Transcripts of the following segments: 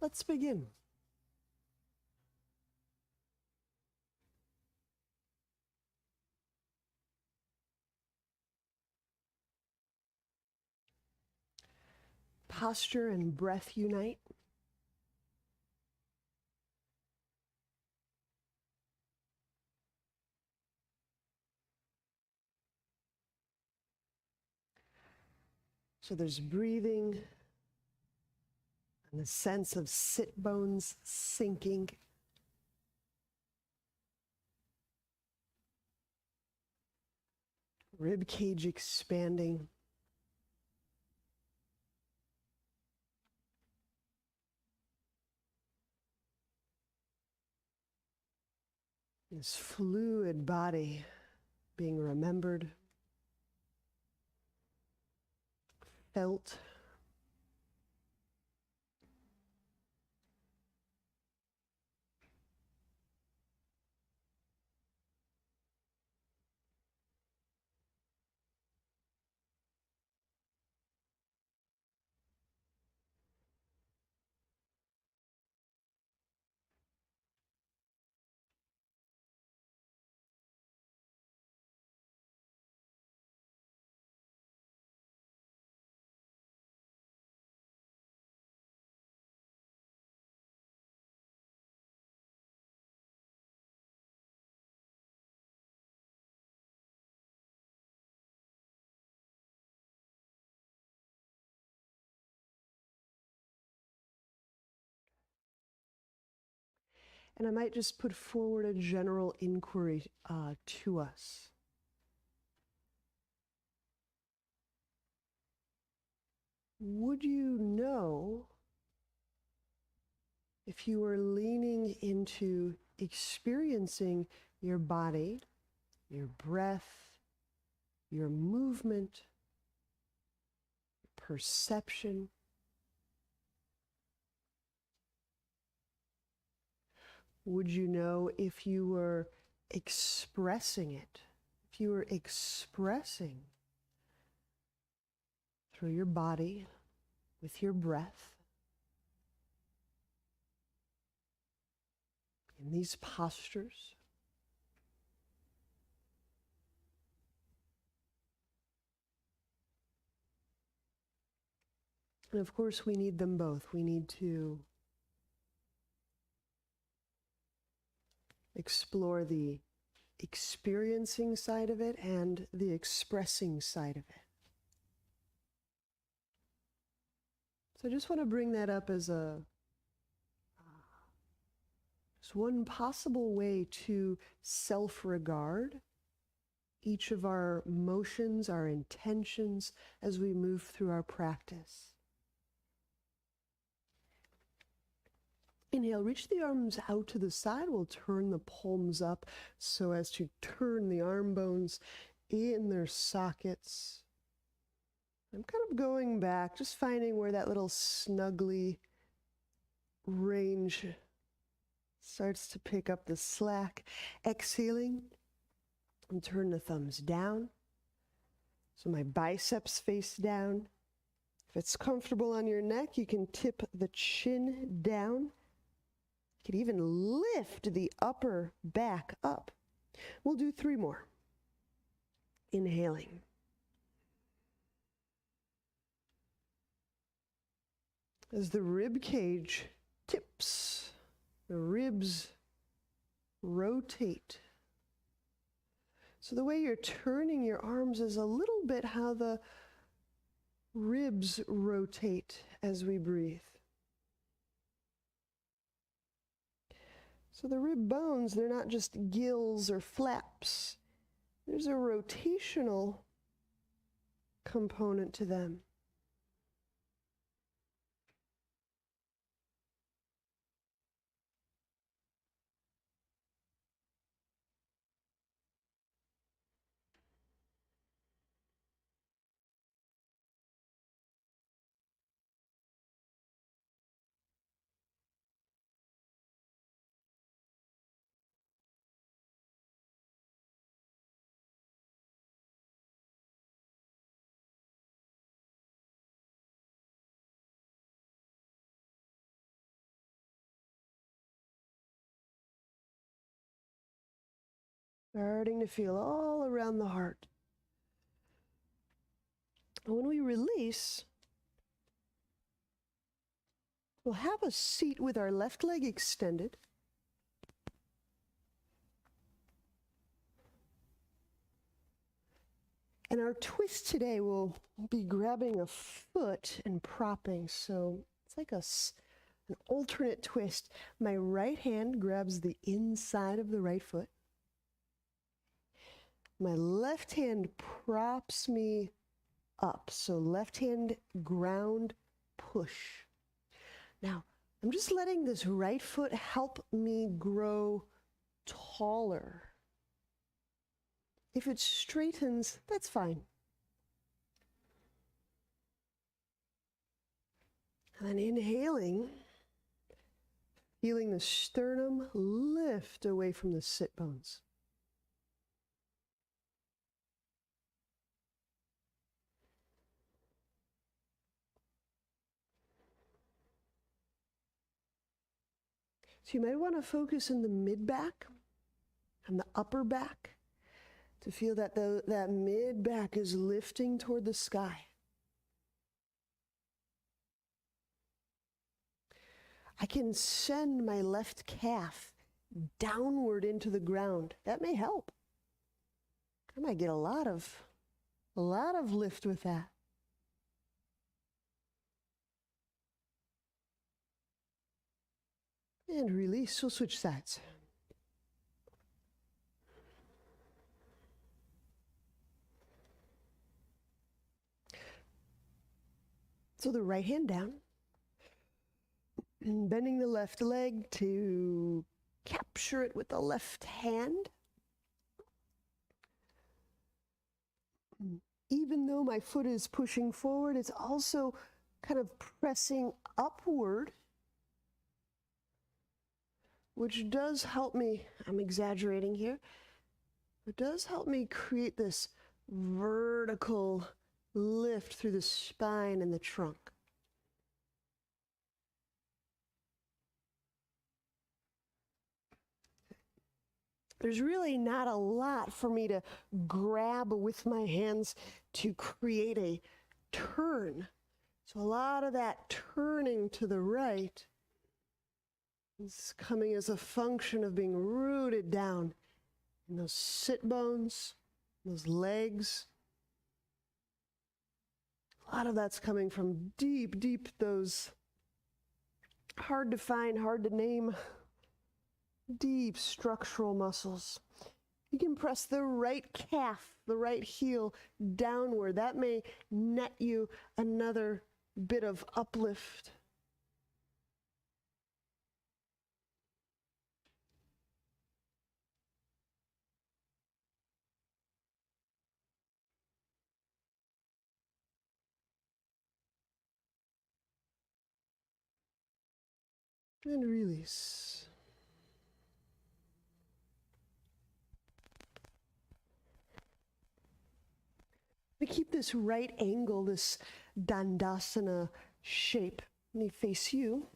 Let's begin. Posture and breath unite. So there's breathing and the sense of sit bones sinking. Rib cage expanding. This fluid body being remembered, felt. And I might just put forward a general inquiry to us. Would you know if you were leaning into experiencing your body, your breath, your movement, perception? Would you know if you were expressing it, if you were expressing through your body, with your breath, in these postures? And of course, we need them both. We need to explore the experiencing side of it and the expressing side of it. So I just want to bring that up as just one possible way to self-regard each of our motions, our intentions as we move through our practice. Inhale, reach the arms out to the side. We'll turn the palms up so as to turn the arm bones in their sockets. I'm kind of going back, just finding where that little snuggly range starts to pick up the slack. Exhaling, and turn the thumbs down. So my biceps face down. If it's comfortable on your neck, you can tip the chin down. You can even lift the upper back up. We'll do 3 more. Inhaling. As the rib cage tips, the ribs rotate. So the way you're turning your arms is a little bit how the ribs rotate as we breathe. So the rib bones, they're not just gills or flaps. There's a rotational component to them. Starting to feel all around the heart. And when we release, we'll have a seat with our left leg extended. And our twist today will be grabbing a foot and propping. So it's like an alternate twist. My right hand grabs the inside of the right foot. My left hand props me up. So left hand ground push. Now, I'm just letting this right foot help me grow taller. If it straightens, that's fine. And then inhaling, feeling the sternum lift away from the sit bones. So you might want to focus in the mid back and the upper back to feel that that mid back is lifting toward the sky. I can send my left calf downward into the ground. That may help. I might get a lot of lift with that. And release. We'll switch sides. So the right hand down, and bending the left leg to capture it with the left hand. Even though my foot is pushing forward, it's also kind of pressing upward, which does help me, I'm exaggerating here, it does help me create this vertical lift through the spine and the trunk. There's really not a lot for me to grab with my hands to create a turn. So a lot of that turning to the right is coming as a function of being rooted down in those sit bones, those legs. A lot of that's coming from deep, deep, those hard to find, hard to name, deep structural muscles. You can press the right calf, the right heel downward. That may net you another bit of uplift. And release. We keep this right angle, this Dandasana shape. Let me face you.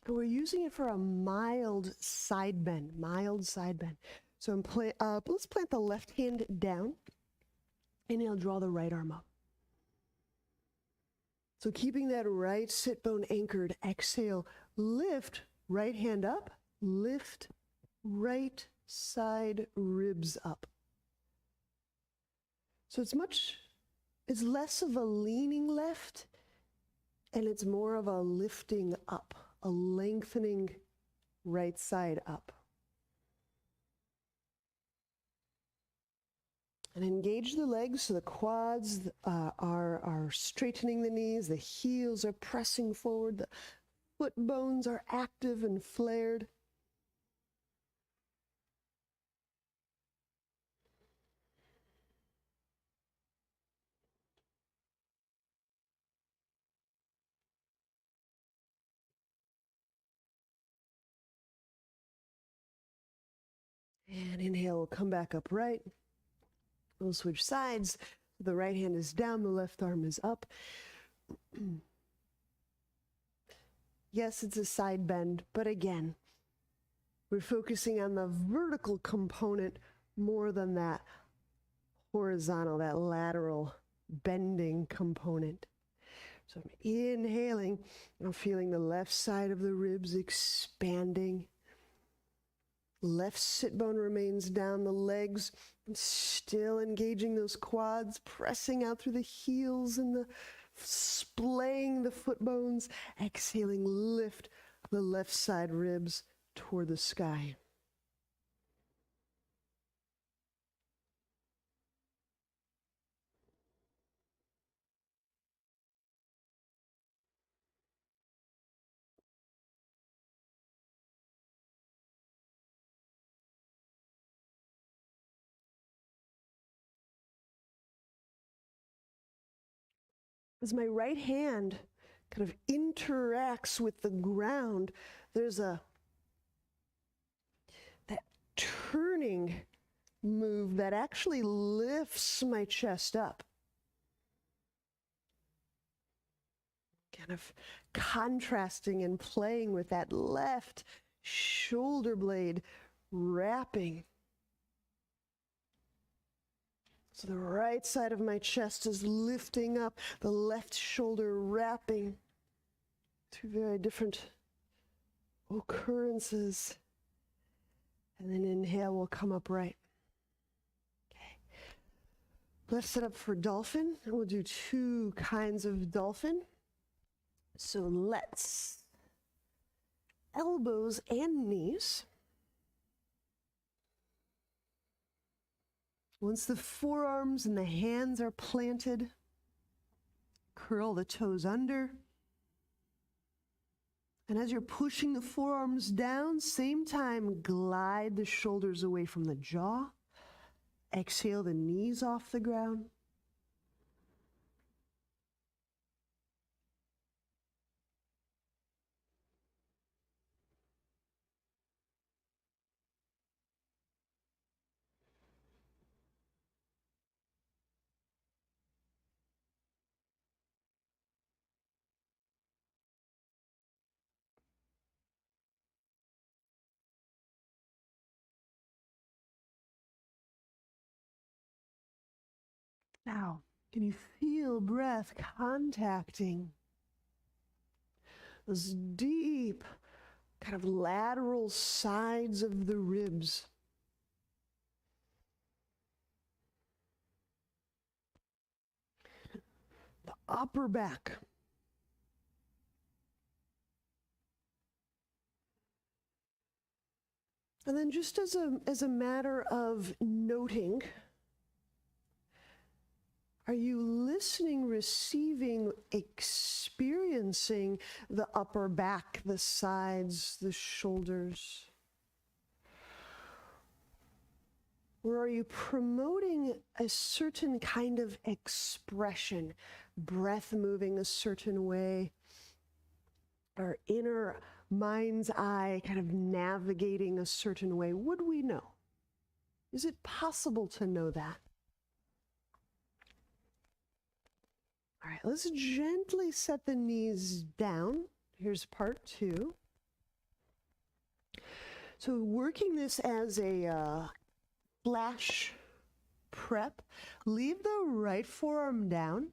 And we're using it for a mild side bend, So let's plant the left hand down. Inhale, draw the right arm up. So keeping that right sit bone anchored, exhale, lift, right hand up, lift, right side ribs up. So it's less of a leaning left, and it's more of a lifting up, a lengthening right side up. And engage the legs so the quads are straightening the knees, the heels are pressing forward, the foot bones are active and flared. And inhale, we'll come back upright. We'll switch sides. The right hand is down, the left arm is up. Yes, it's a side bend, but again, We're focusing on the vertical component more than that horizontal, that lateral bending component. So I'm inhaling, I'm feeling the left side of the ribs expanding. Left sit bone remains down, the legs still engaging those quads, pressing out through the heels and the splaying the foot bones. Exhaling, lift the left side ribs toward the sky. As my right hand kind of interacts with the ground, there's that turning move that actually lifts my chest up. Kind of contrasting and playing with that left shoulder blade wrapping. So the right side of my chest is lifting up, the left shoulder wrapping. Two very different occurrences. And then inhale, we'll come upright. Okay. Let's set up for dolphin. And we'll do two kinds of dolphin. So let's elbows and knees. Once the forearms and the hands are planted, curl the toes under. And as you're pushing the forearms down, same time, glide the shoulders away from the jaw. Exhale the knees off the ground. Now, can you feel breath contacting those deep, kind of lateral sides of the ribs? The upper back. And then just as a matter of noting, are you listening, receiving, experiencing the upper back, the sides, the shoulders? Or are you promoting a certain kind of expression, breath moving a certain way, our inner mind's eye kind of navigating a certain way? Would we know? Is it possible to know that? All right, let's gently set the knees down. Here's part two. So working this as a flash prep, leave the right forearm down.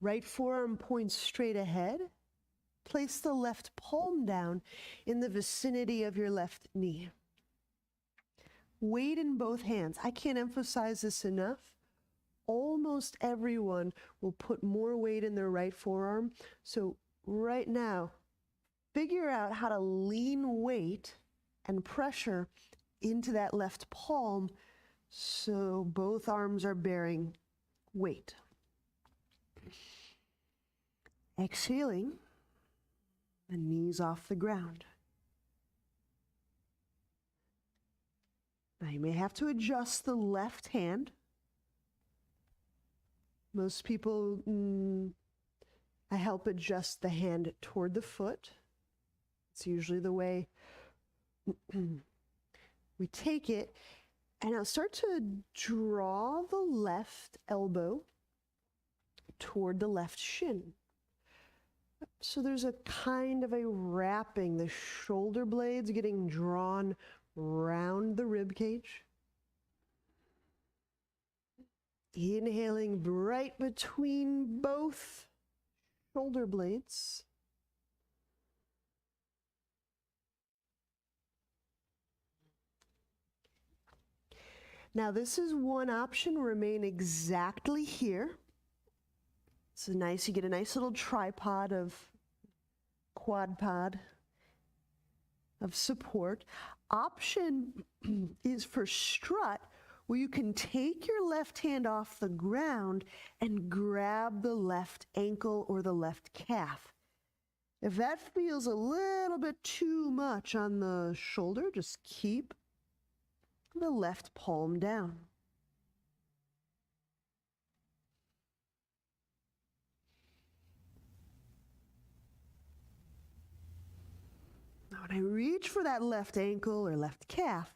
Right forearm points straight ahead. Place the left palm down in the vicinity of your left knee. Weight in both hands. I can't emphasize this enough. Almost everyone will put more weight in their right forearm. So right now, figure out how to lean weight and pressure into that left palm so both arms are bearing weight. Exhaling, the knees off the ground. Now you may have to adjust the left hand. Most people, I help adjust the hand toward the foot. It's usually the way we take it. And I'll start to draw the left elbow toward the left shin. So there's a kind of a wrapping, the shoulder blades getting drawn round the rib cage. Inhaling right between both shoulder blades. Now this is one option, remain exactly here. It's nice, you get a nice little tripod of quad pod of support. Option is for strut, where you can take your left hand off the ground and grab the left ankle or the left calf. If that feels a little bit too much on the shoulder, just keep the left palm down. Now when I reach for that left ankle or left calf,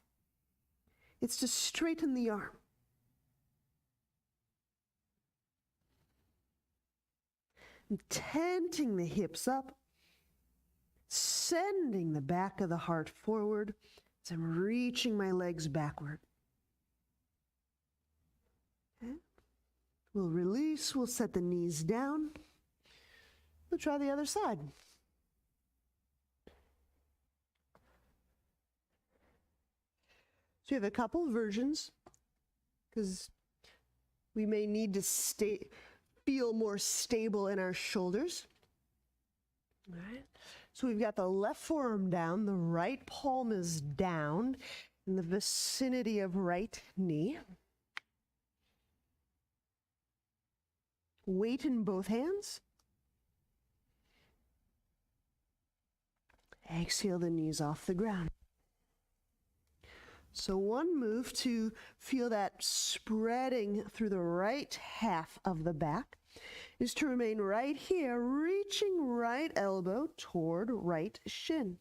it's to straighten the arm. I'm tenting the hips up, sending the back of the heart forward as I'm reaching my legs backward. Okay. We'll release, we'll set the knees down. We'll try the other side. So you have a couple versions, because we may need to feel more stable in our shoulders. All right. So we've got the left forearm down, the right palm is down in the vicinity of right knee. Weight in both hands. Exhale the knees off the ground. So one move to feel that spreading through the right half of the back is to remain right here, reaching right elbow toward right shin.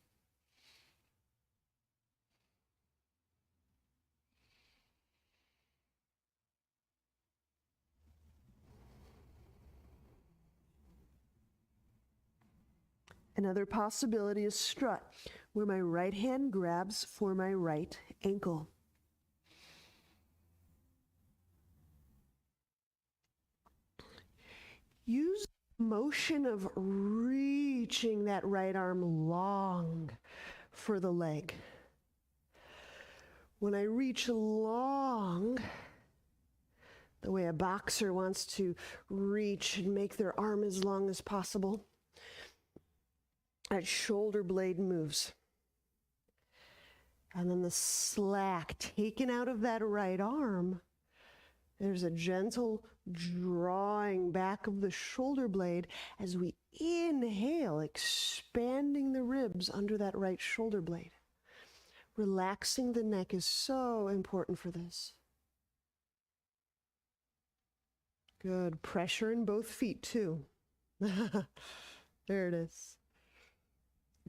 Another possibility is strut, where my right hand grabs for my right ankle. Use the motion of reaching that right arm long for the leg. When I reach long, the way a boxer wants to reach and make their arm as long as possible, that shoulder blade moves. And then the slack taken out of that right arm, there's a gentle drawing back of the shoulder blade as we inhale, expanding the ribs under that right shoulder blade. Relaxing the neck is so important for this. Good. Pressure in both feet too. There it is.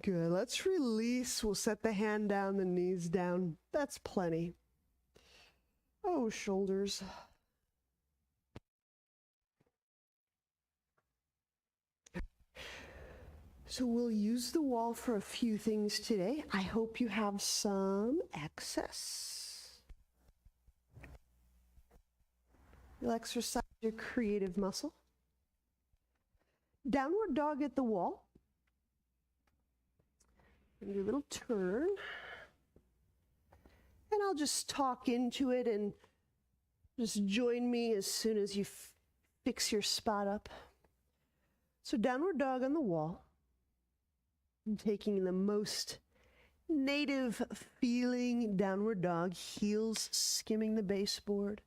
Good. Let's release. We'll set the hand down, the knees down. That's plenty. Oh, shoulders. So we'll use the wall for a few things today. I hope you have some excess. You'll exercise your creative muscle. Downward dog at the wall. And do a little turn. And I'll just talk into it and just join me as soon as you fix your spot up. So downward dog on the wall. I'm taking the most native feeling downward dog, heels skimming the baseboard.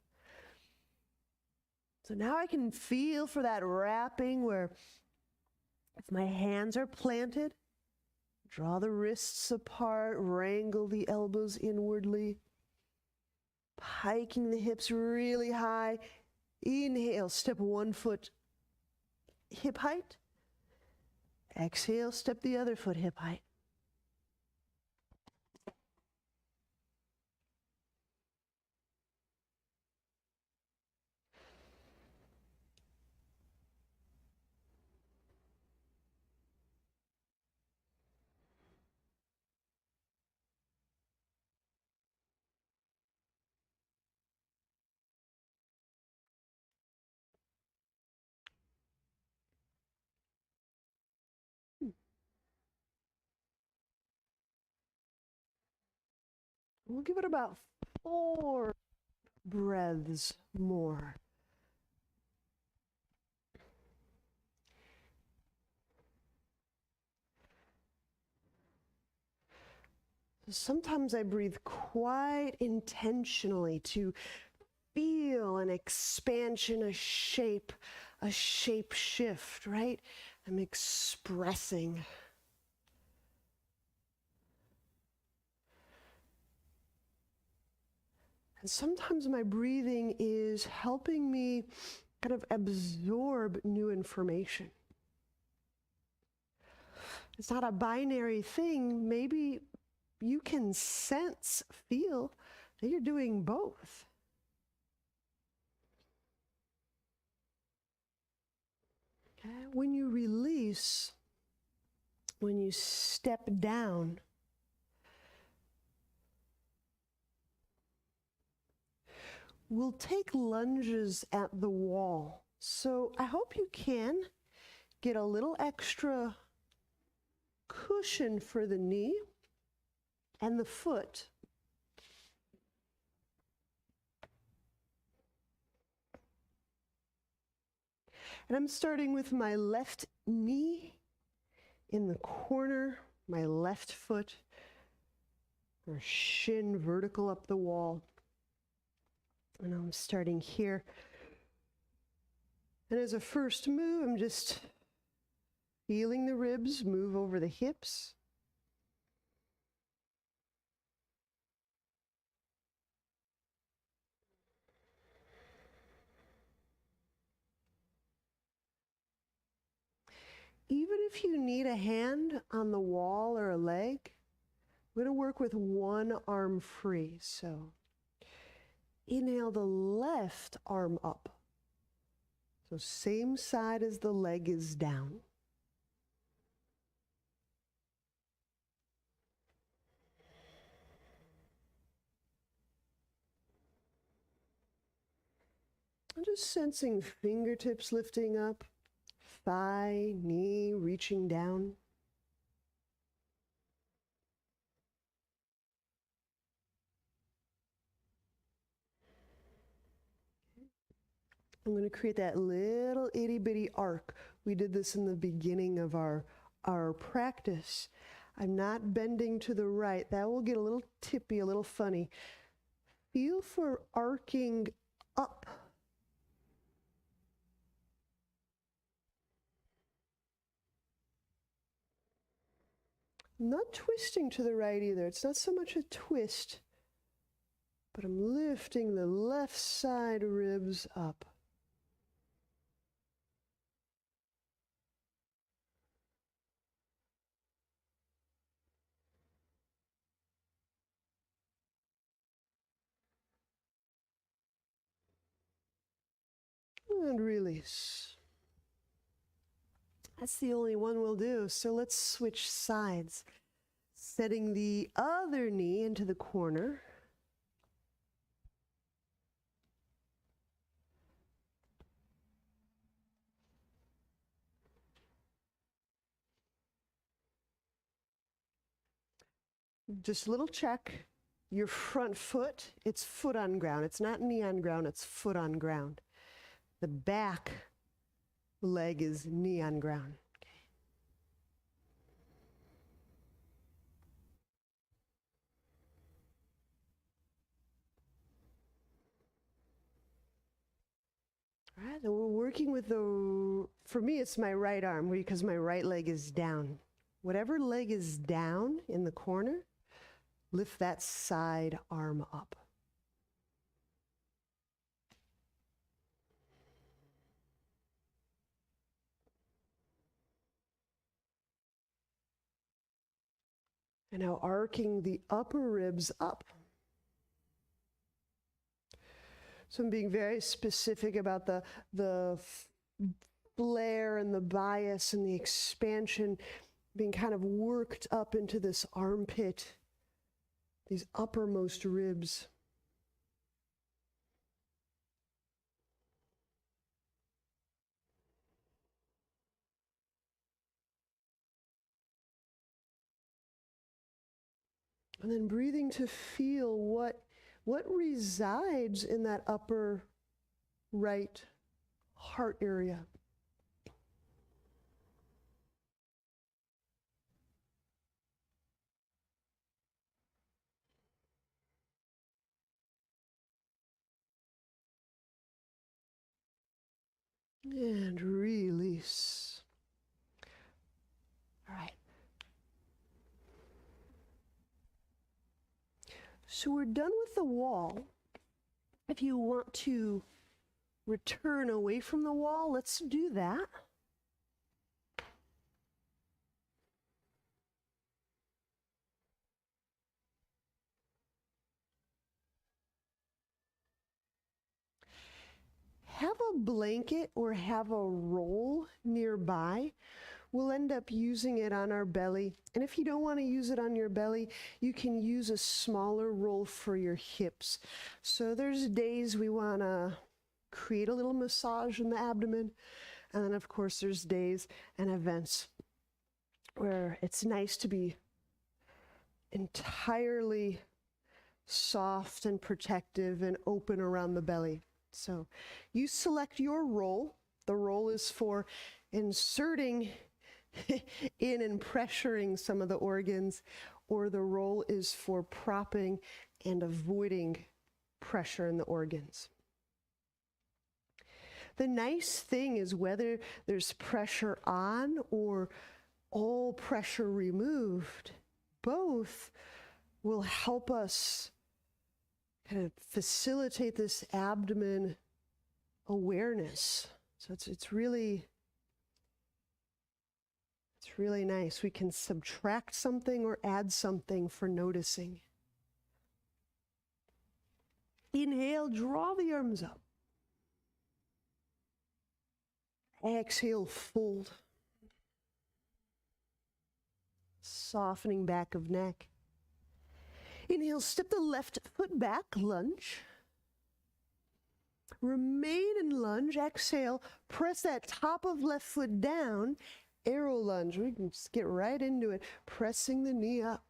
So now I can feel for that wrapping where if my hands are planted, draw the wrists apart, wrangle the elbows inwardly, piking the hips really high. Inhale, step one foot hip height. Exhale, step the other foot hip height. We'll give it about 4 breaths more. Sometimes I breathe quite intentionally to feel an expansion, a shape shift, right? I'm expressing. And sometimes my breathing is helping me kind of absorb new information. It's not a binary thing. Maybe you can sense, feel that you're doing both. Okay? When you release, when you step down, we'll take lunges at the wall. So I hope you can get a little extra cushion for the knee and the foot. And I'm starting with my left knee in the corner, my left foot, or shin vertical up the wall. And I'm starting here. And as a first move, I'm just feeling the ribs move over the hips. Even if you need a hand on the wall or a leg, we're going to work with one arm free. So inhale the left arm up. So same side as the leg is down. I'm just sensing fingertips lifting up, thigh, knee reaching down. I'm going to create that little itty bitty arc. We did this in the beginning of our practice. I'm not bending to the right. That will get a little tippy, a little funny. Feel for arcing up. I'm not twisting to the right either. It's not so much a twist, but I'm lifting the left side ribs up. And release. That's the only one we'll do. So let's switch sides. Setting the other knee into the corner. Just a little check. Your front foot, it's foot on ground. It's not knee on ground, it's foot on ground. The back leg is knee on ground. All right, then we're working with for me, it's my right arm because my right leg is down. Whatever leg is down in the corner, lift that side arm up. And now arcing the upper ribs up. So I'm being very specific about the flare and the bias and the expansion being kind of worked up into this armpit, these uppermost ribs. And then breathing to feel what resides in that upper right heart area. And release. All right. So we're done with the wall. If you want to return away from the wall, let's do that. Have a blanket or have a roll nearby. We'll end up using it on our belly. And if you don't want to use it on your belly, you can use a smaller roll for your hips. So there's days we want to create a little massage in the abdomen. And then, of course, there's days and events where it's nice to be entirely soft and protective and open around the belly. So you select your roll. The roll is for inserting in and pressuring some of the organs, or the roll is for propping and avoiding pressure in the organs. The nice thing is whether there's pressure on or all pressure removed, both will help us kind of facilitate this abdomen awareness. So it's really nice. We can subtract something or add something for noticing. Inhale, draw the arms up. Exhale, fold. Softening back of neck. Inhale, step the left foot back, lunge. Remain in lunge. Exhale, press that top of left foot down. Arrow lunge. We can just get right into it, pressing the knee up.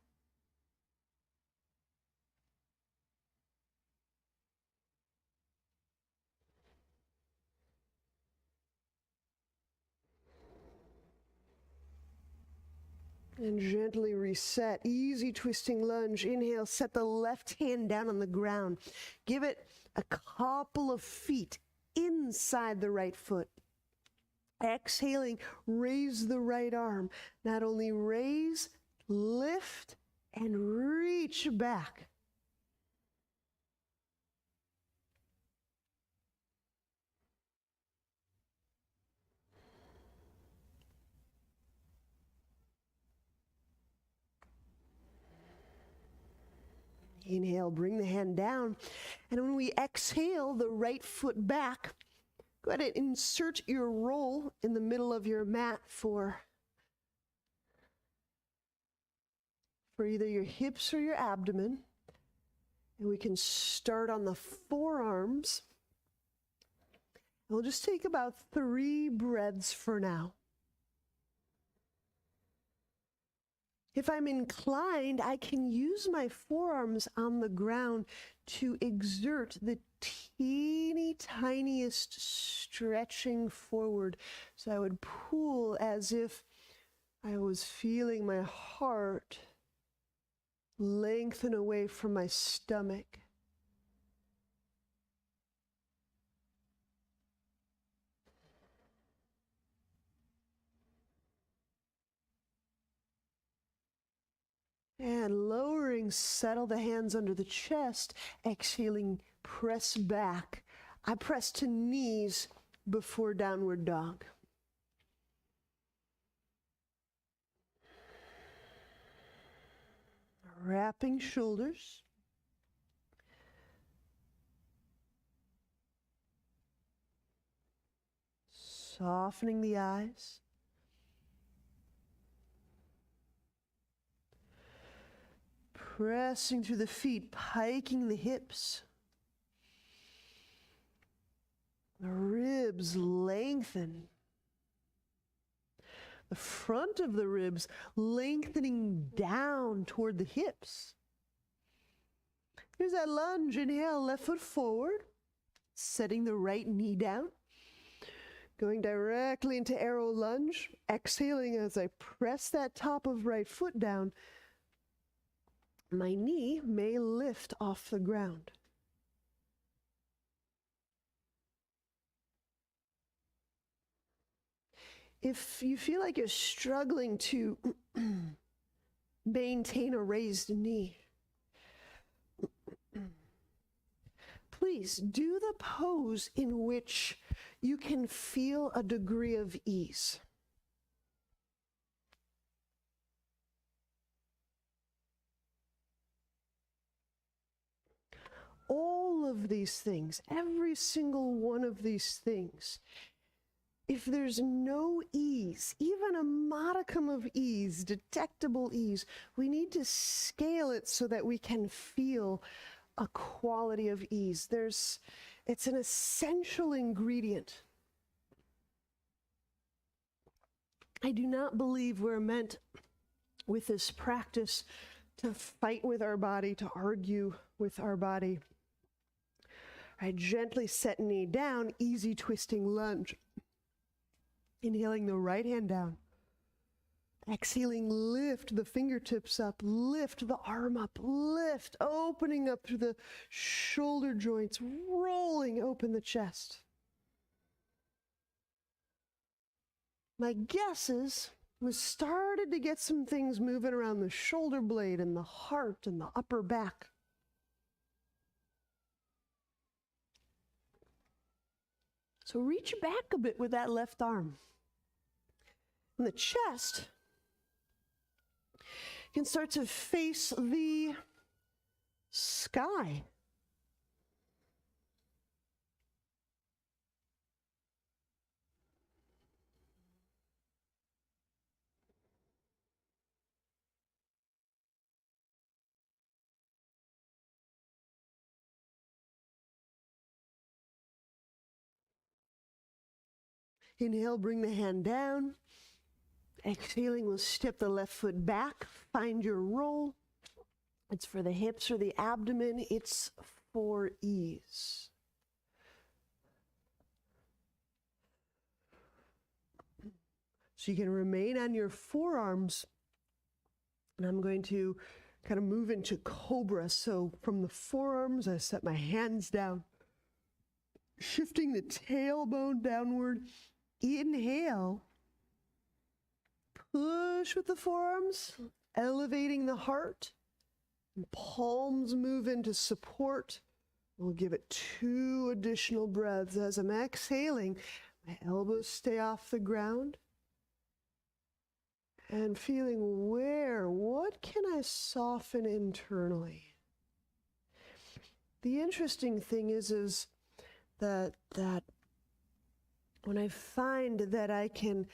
And gently reset. Easy twisting lunge. Inhale, set the left hand down on the ground. Give it a couple of feet inside the right foot. Exhaling, raise the right arm. Not only raise, lift, and reach back. Inhale, bring the hand down. And when we exhale, the right foot back, go ahead and insert your roll in the middle of your mat for either your hips or your abdomen. And we can start on the forearms. We'll just take about 3 breaths for now. If I'm inclined, I can use my forearms on the ground to exert the teeny tiniest stretching forward. So I would pull as if I was feeling my heart lengthen away from my stomach. And lowering, settle the hands under the chest. Exhaling, press back. I press to knees before downward dog. Wrapping shoulders. Softening the eyes. Pressing through the feet, piking the hips. The ribs lengthen. The front of the ribs lengthening down toward the hips. Here's that lunge. Inhale, left foot forward, setting the right knee down. Going directly into arrow lunge, exhaling as I press that top of right foot down. My knee may lift off the ground. If you feel like you're struggling to maintain a raised knee, please do the pose in which you can feel a degree of ease. All of these things, every single one of these things, if there's no ease, even a modicum of ease, detectable ease, we need to scale it so that we can feel a quality of ease. It's an essential ingredient. I do not believe we're meant with this practice to fight with our body, to argue with our body. I gently set knee down, easy twisting lunge. Inhaling the right hand down. Exhaling, lift the fingertips up, lift the arm up, lift, opening up through the shoulder joints, rolling open the chest. My guess is we started to get some things moving around the shoulder blade and the heart and the upper back. So reach back a bit with that left arm. And the chest can start to face the sky. Inhale, bring the hand down. Exhaling, we'll step the left foot back. Find your roll. It's for the hips or the abdomen. It's for ease. So you can remain on your forearms. And I'm going to kind of move into cobra. So from the forearms, I set my hands down. Shifting the tailbone downward. Inhale. Push with the forearms, elevating the heart. And palms move into support. We'll give it 2 additional breaths. As I'm exhaling, my elbows stay off the ground. And feeling what can I soften internally? The interesting thing is that when I find that I can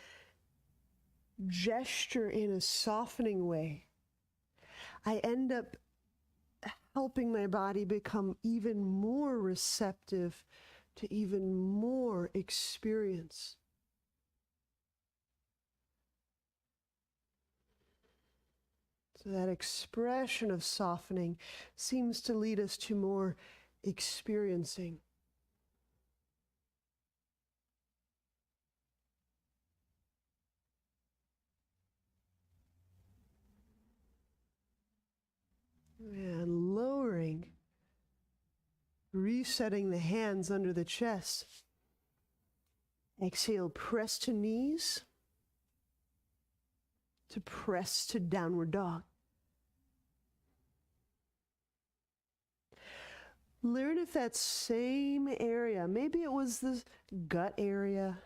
gesture in a softening way, I end up helping my body become even more receptive to even more experience. So that expression of softening seems to lead us to more experiencing. And lowering, resetting the hands under the chest. Exhale, press to knees, to press to downward dog. Learn if that same area, maybe it was the gut area,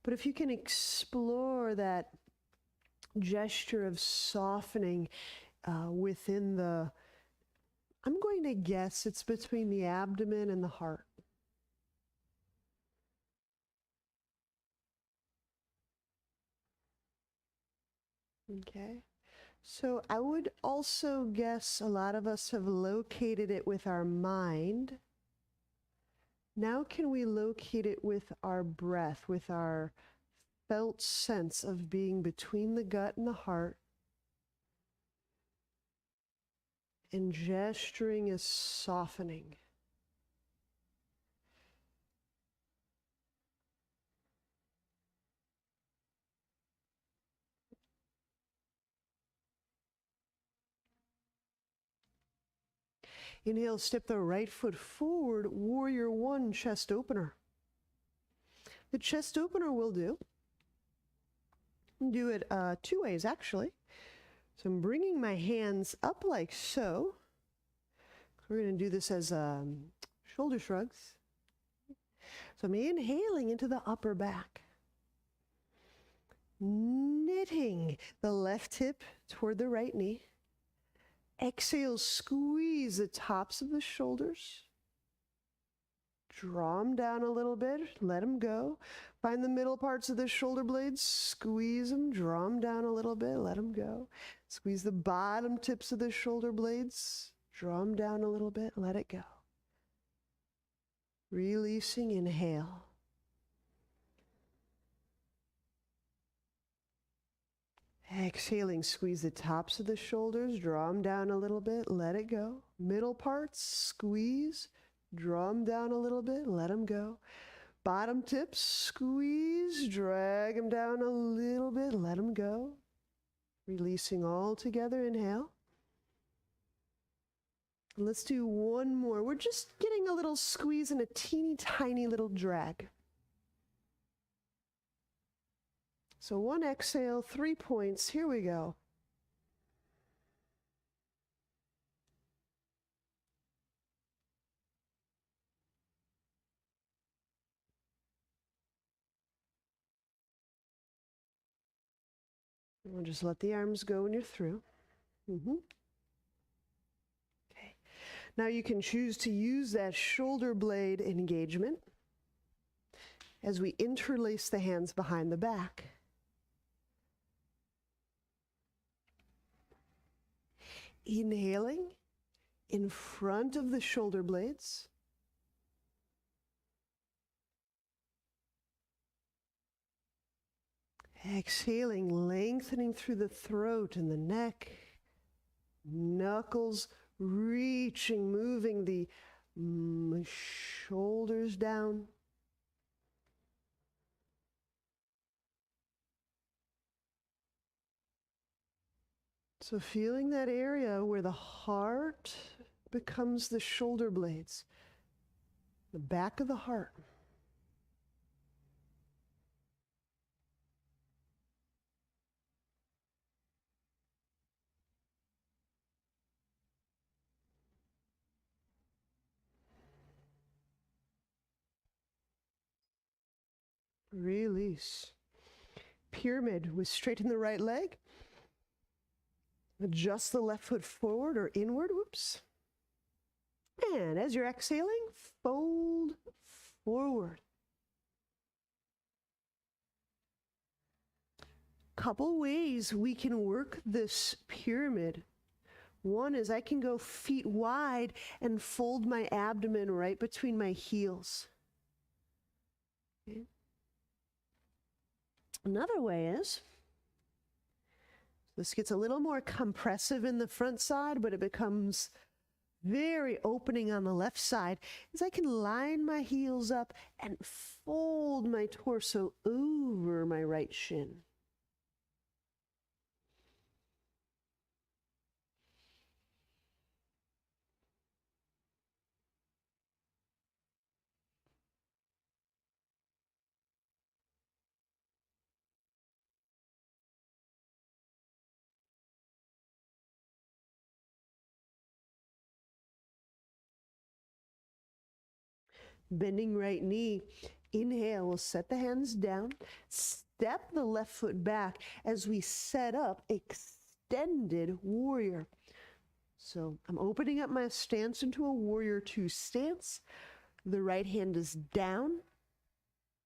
but if you can explore that gesture of softening within the, I'm going to guess it's between the abdomen and the heart. Okay. So I would also guess a lot of us have located it with our mind. Now can we locate it with our breath, with our felt sense of being between the gut and the heart? And gesturing is softening. Inhale, step the right foot forward, warrior one, chest opener. The chest opener will do. Do it 2 ways, actually. So I'm bringing my hands up like so. We're going to do this as shoulder shrugs. So I'm inhaling into the upper back. Knitting the left hip toward the right knee. Exhale, squeeze the tops of the shoulders. Draw them down a little bit, let them go. Find the middle parts of the shoulder blades, squeeze them, draw them down a little bit, let them go. Squeeze the bottom tips of the shoulder blades, draw them down a little bit, let it go. Releasing, inhale. Exhaling, squeeze the tops of the shoulders, draw them down a little bit, let it go. Middle parts, squeeze, draw them down a little bit, let them go. Bottom tips, squeeze, drag them down a little bit, let them go. Releasing all together, inhale. Let's do one more. We're just getting a little squeeze and a teeny tiny little drag. So one exhale, 3 points. Here we go. We'll just let the arms go when you're through. Okay. Now you can choose to use that shoulder blade engagement as we interlace the hands behind the back. Inhaling in front of the shoulder blades. Exhaling, lengthening through the throat and the neck. Knuckles reaching, moving the shoulders down. So feeling that area where the heart becomes the shoulder blades, the back of the heart. Release. Pyramid with straighten the right leg. Adjust the left foot forward or inward, whoops. And as you're exhaling, fold forward. Couple ways we can work this pyramid. One is I can go feet wide and fold my abdomen right between my heels. Okay. Another way is, this gets a little more compressive in the front side, but it becomes very opening on the left side, is I can line my heels up and fold my torso over my right shin. Bending right knee. Inhale, we'll set the hands down. Step the left foot back as we set up extended warrior. So I'm opening up my stance into a warrior two stance. The right hand is down,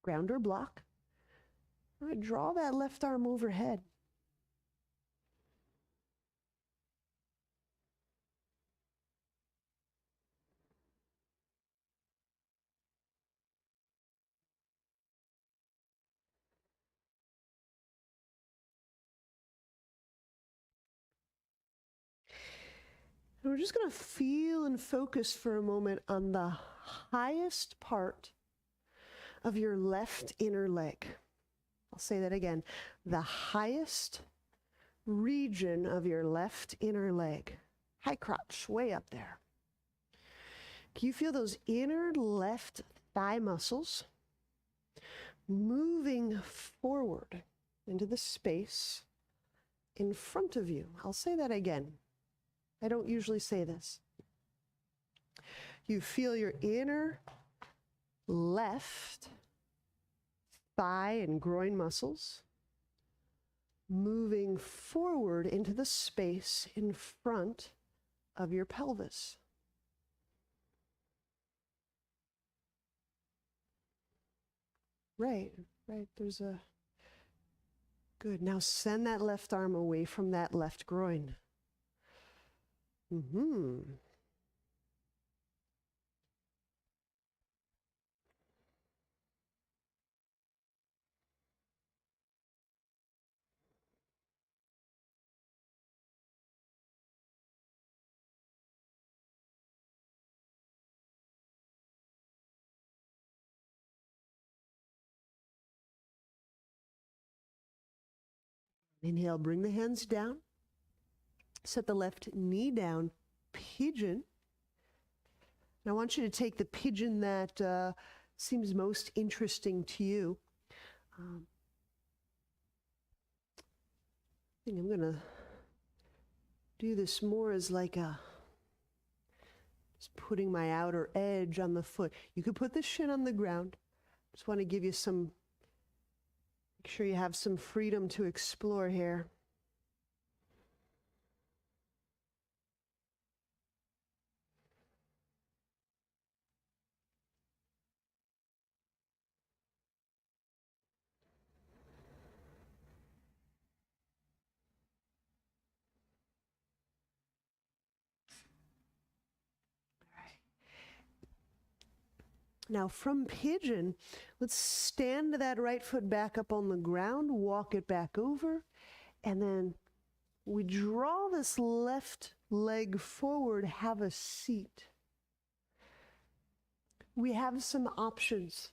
ground or block. I draw that left arm overhead. And we're just going to feel and focus for a moment on the highest part of your left inner leg. I'll say that again. The highest region of your left inner leg. High crotch, way up there. Can you feel those inner left thigh muscles moving forward into the space in front of you? I'll say that again. I don't usually say this. You feel your inner left thigh and groin muscles moving forward into the space in front of your pelvis. Right. There's a... Good. Now send that left arm away from that left groin. Inhale, bring the hands down. Set the left knee down, pigeon. And I want you to take the pigeon that seems most interesting to you. I think I'm going to do this more as like just putting my outer edge on the foot. You could put the shin on the ground. Just want to give you some, make sure you have some freedom to explore here. Now from pigeon, let's stand that right foot back up on the ground, walk it back over, and then we draw this left leg forward, have a seat. We have some options.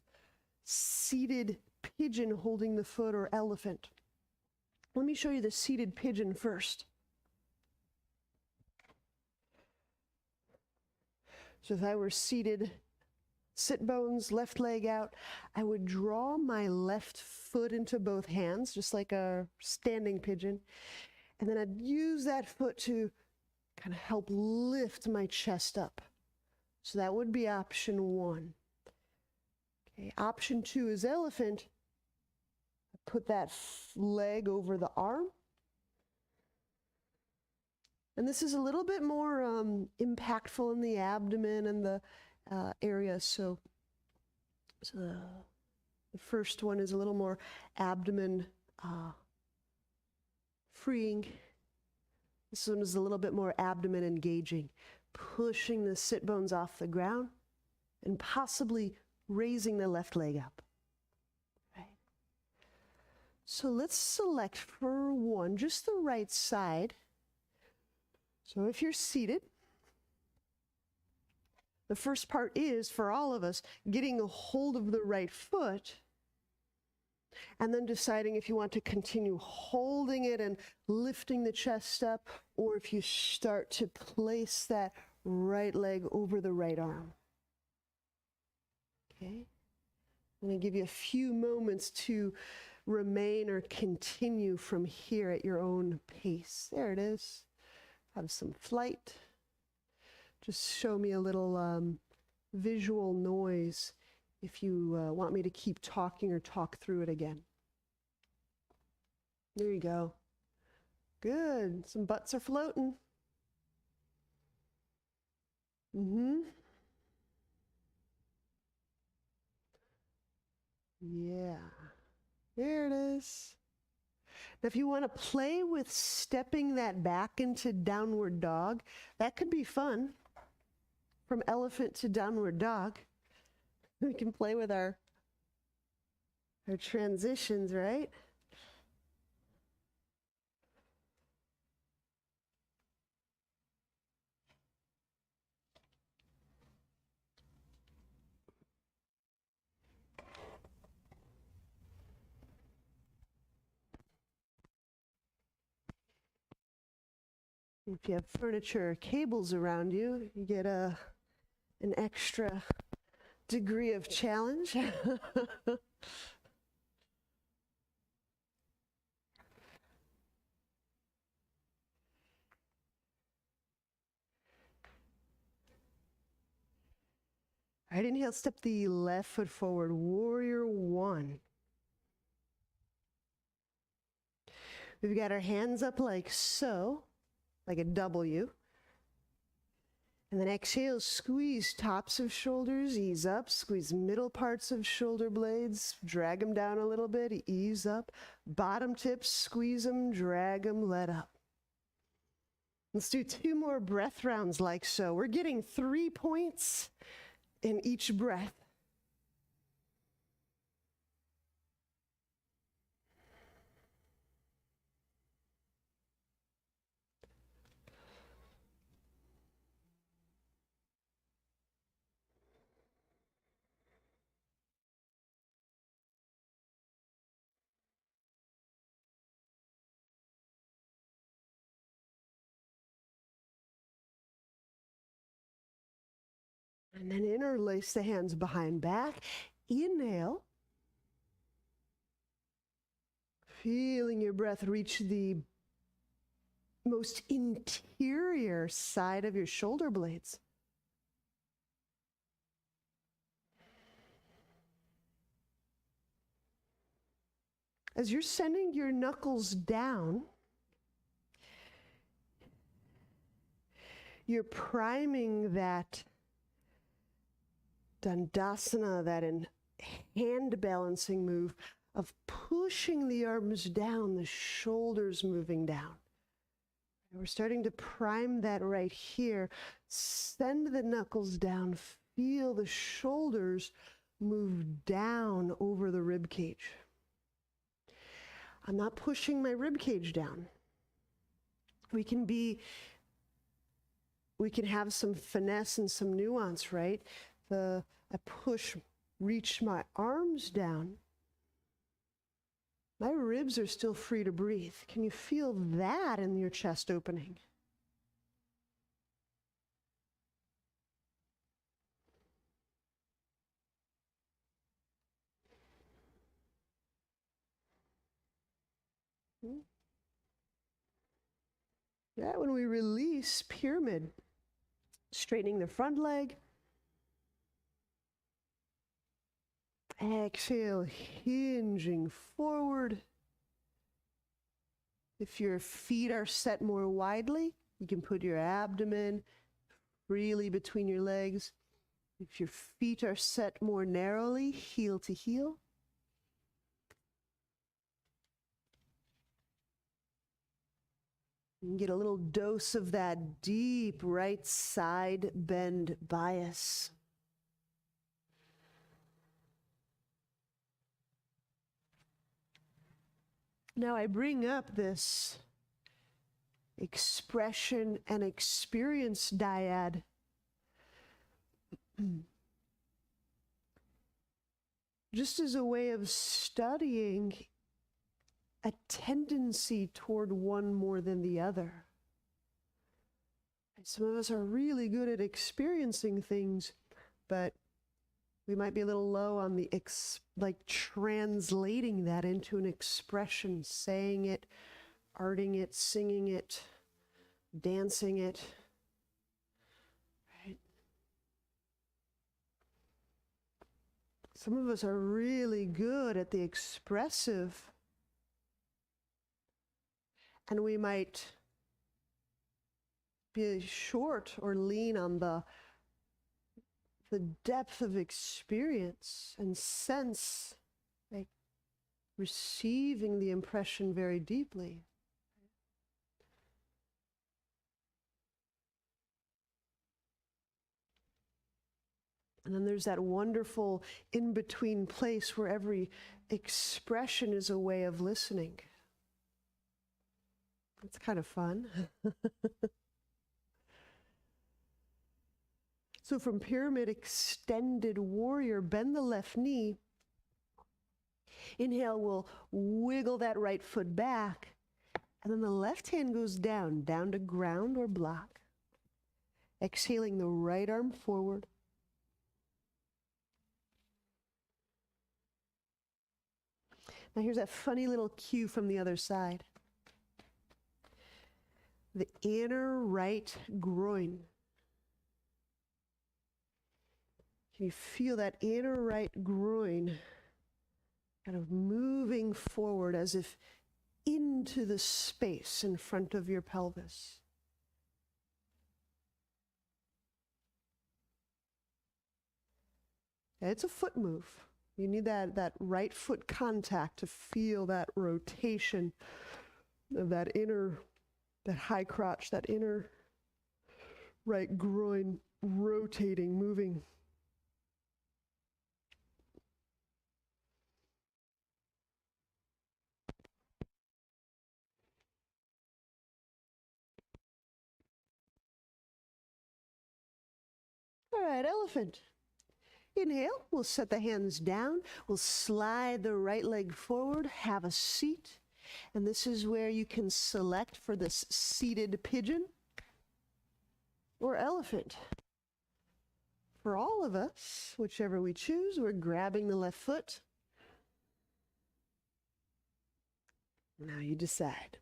Seated pigeon holding the foot or elephant. Let me show you the seated pigeon first. So if I were seated, sit bones, left leg out, I would draw my left foot into both hands, just like a standing pigeon. And then I'd use that foot to kind of help lift my chest up. So that would be option one. Okay, option two is elephant. Put that leg over the arm. And this is a little bit more impactful in the abdomen and the area. So the first one is a little more abdomen freeing. This one is a little bit more abdomen engaging, pushing the sit bones off the ground and possibly raising the left leg up. Right. So let's select for one, just the right side. So if you're seated, the first part is, for all of us, getting a hold of the right foot and then deciding if you want to continue holding it and lifting the chest up, or if you start to place that right leg over the right arm. Okay? I'm going to give you a few moments to remain or continue from here at your own pace. There it is. Have some flight. Just show me a little visual noise if you want me to keep talking or talk through it again. There you go. Good. Some butts are floating. Yeah. There it is. Now, if you want to play with stepping that back into downward dog, that could be fun. From elephant to downward dog. We can play with our transitions, right? If you have furniture or cables around you, you get an extra degree of challenge. All right, inhale, step the left foot forward, warrior one. We've got our hands up like so, like a W. And then exhale, squeeze tops of shoulders, ease up, squeeze middle parts of shoulder blades, drag them down a little bit, ease up. Bottom tips, squeeze them, drag them, let up. Let's do 2 more breath rounds like so. We're getting 3 points in each breath. And then interlace the hands behind back. Inhale. Feeling your breath reach the most interior side of your shoulder blades. As you're sending your knuckles down, you're priming that Dandasana, that hand balancing move of pushing the arms down, the shoulders moving down. And we're starting to prime that right here. Send the knuckles down, feel the shoulders move down over the rib cage. I'm not pushing my rib cage down. We can have some finesse and some nuance, right? I reach my arms down. My ribs are still free to breathe. Can you feel that in your chest opening? Yeah, when we release, pyramid, straightening the front leg. Exhale, hinging forward. If your feet are set more widely, you can put your abdomen freely between your legs. If your feet are set more narrowly, heel to heel. You can get a little dose of that deep right side bend bias. Now I bring up this expression and experience dyad. Just as a way of studying a tendency toward one more than the other. Some of us are really good at experiencing things, but we might be a little low on the translating that into an expression, saying it, arting it, singing it, dancing it. Right? Some of us are really good at the expressive, and we might be short or lean on the depth of experience and sense, like receiving the impression very deeply. And then there's that wonderful in-between place where every expression is a way of listening. It's kind of fun. So from pyramid, extended warrior, bend the left knee. Inhale, we'll wiggle that right foot back. And then the left hand goes down, down to ground or block. Exhaling the right arm forward. Now here's that funny little cue from the other side. The inner right groin. Can you feel that inner right groin kind of moving forward as if into the space in front of your pelvis? It's a foot move. You need that right foot contact to feel that rotation of that high crotch, that inner right groin rotating, moving. All right, elephant. Inhale, we'll set the hands down. We'll slide the right leg forward, have a seat. And this is where you can select for this seated pigeon or elephant. For all of us, whichever we choose, we're grabbing the left foot. Now you decide.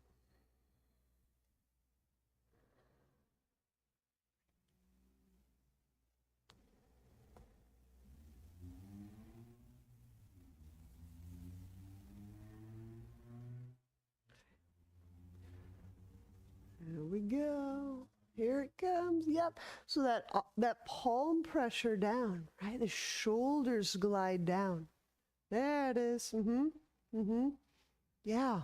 There we go. Here it comes. Yep. So that palm pressure down, right? The shoulders glide down. There it is. Yeah.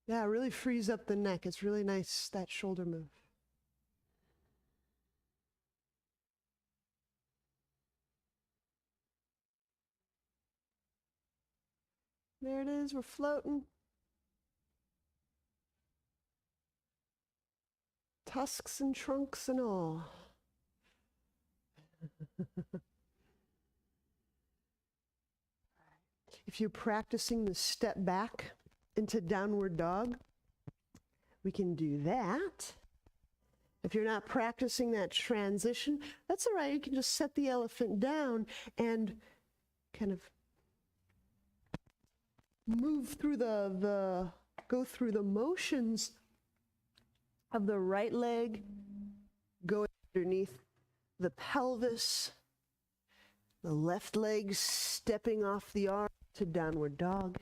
Yeah, it really frees up the neck. It's really nice, that shoulder move. There it is. We're floating. Tusks and trunks and all. If you're practicing the step back into downward dog, we can do that. If you're not practicing that transition, that's all right. You can just set the elephant down and kind of move through go through the motions of the right leg going underneath the pelvis, the left leg stepping off the arm to downward dog.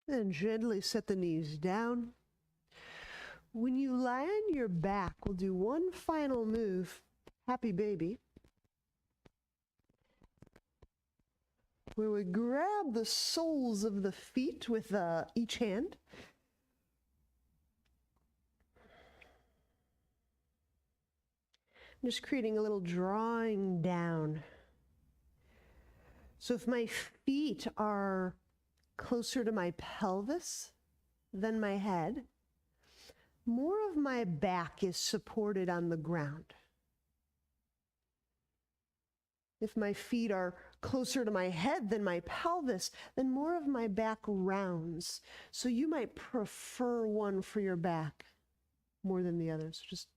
Then gently set the knees down. When you lie on your back, we'll do one final move, happy baby, where we grab the soles of the feet with each hand. I'm just creating a little drawing down. So if my feet are closer to my pelvis than my head, more of my back is supported on the ground. If my feet are closer to my head than my pelvis, then more of my back rounds. So you might prefer one for your back more than the others. Just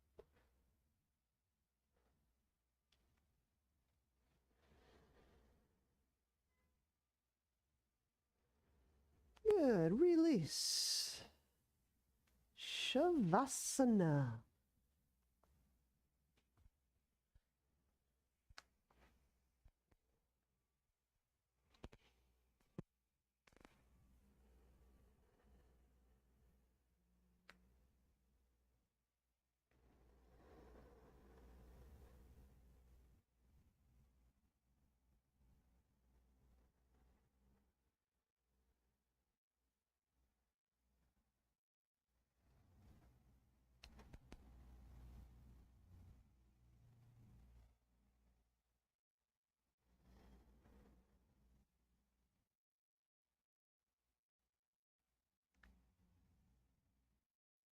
good. Release. Shavasana.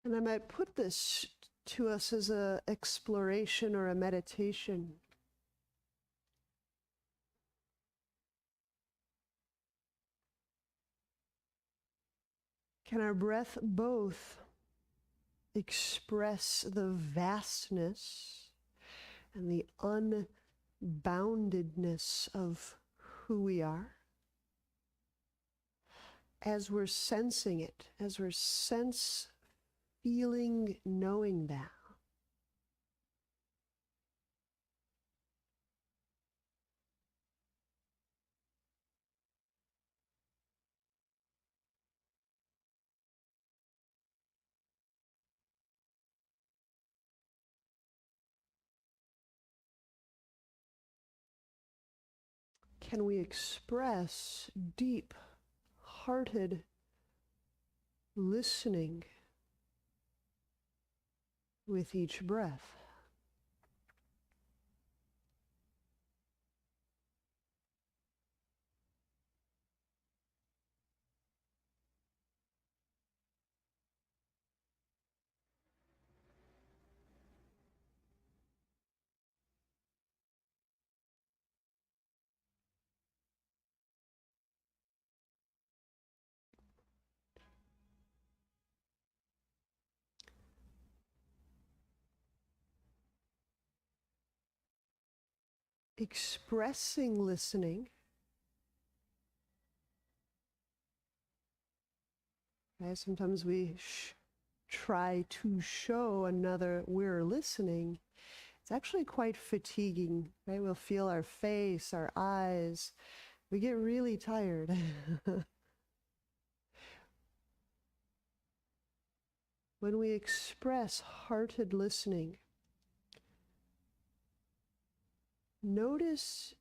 And I might put this to us as an exploration or a meditation. Can our breath both express the vastness and the unboundedness of who we are? As we're sensing it, as we're feeling, knowing that. Can we express deep-hearted listening with each breath? Expressing listening, right? Sometimes we try to show another we're listening. It's actually quite fatiguing, right? We'll feel our face, our eyes. We get really tired. When we express hearted listening, notice,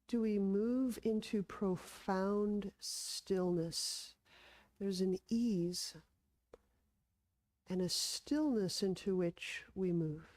do we move into profound stillness? There's an ease and a stillness into which we move.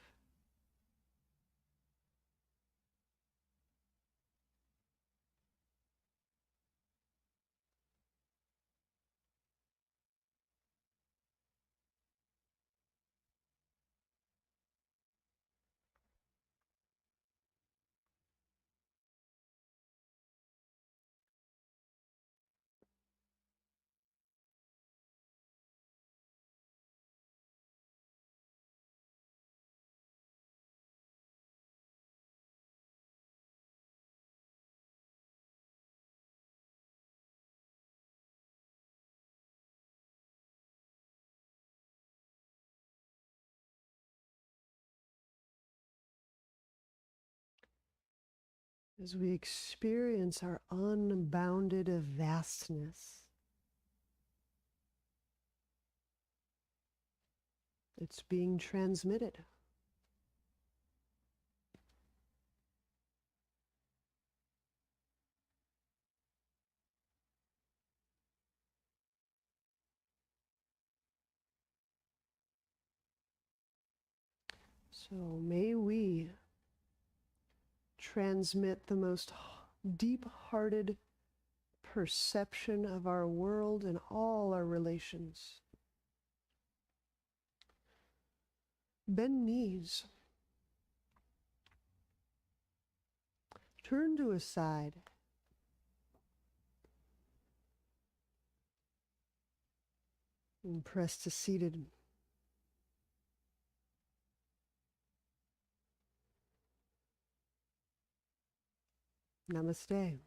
As we experience our unbounded vastness, it's being transmitted. So may we transmit the most deep-hearted perception of our world and all our relations. Bend knees. Turn to a side. And press to seated. Namaste.